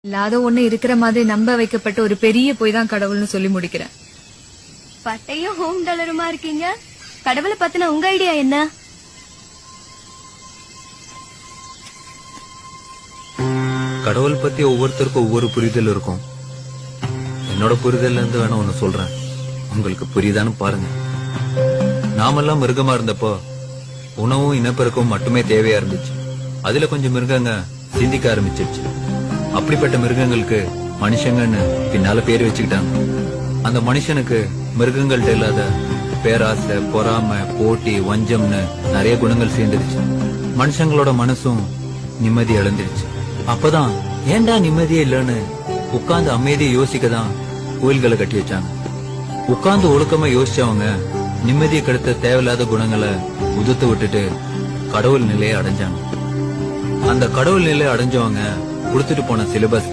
இல்லாத ஒண்ணு இருக்கிற மாதிரி நம்ப வைக்கப்பட்ட ஒரு பெரிய போய் தான் கடவுள்னு சொல்லி முடிக்கிறேன். பட்டையும் ஹோம் டாலருமா இருக்கீங்க. கடவுளை பத்தின உங்க ஐடியா என்ன? கடவுள் பத்தி ஒவ்வொருத்தருக்கும் ஒவ்வொரு புரிதல் இருக்கும். என்னோட புரிதல்ல இருந்து வேணா ஒண்ணு சொல்றேன், உங்களுக்கு புரியுதான்னு பாருங்க. நாமெல்லாம் மிருகமா இருந்தப்போ உணவும் இனப்பெருக்கவும் மட்டுமே தேவையா இருந்துச்சு. அதுல கொஞ்சம் மிருகங்க சிந்திக்க ஆரம்பிச்சிருச்சு. அப்படிப்பட்ட மிருகங்களுக்கு மனுஷங்கன்னு பின்னால பேர் வச்சுக்கிட்டாங்க. அந்த மனுஷனுக்கு மிருகங்கள்ட்ட இல்லாத பேராசை, பொறாமை, போட்டி, வஞ்சம்னு நிறைய குணங்கள் சேர்ந்துருச்சு. மனுஷங்களோட மனசும் நிம்மதி இழந்துருச்சு. அப்பதான் ஏண்டா நிம்மதியே இல்லன்னு உட்கார்ந்து அமைதியை யோசிக்கதான் கோயில்களை கட்டி வச்சாங்க. உட்கார்ந்து ஒழுக்கமா யோசிச்சவங்க நிம்மதியை கெடுத்த தேவையில்லாத குணங்களை உதுத்து விட்டுட்டு கடவுள் நிலையை அடைஞ்சாங்க. அந்த கடவுள் நிலையை அடைஞ்சவங்க கொடுத்துட்டு போன சிலபஸ்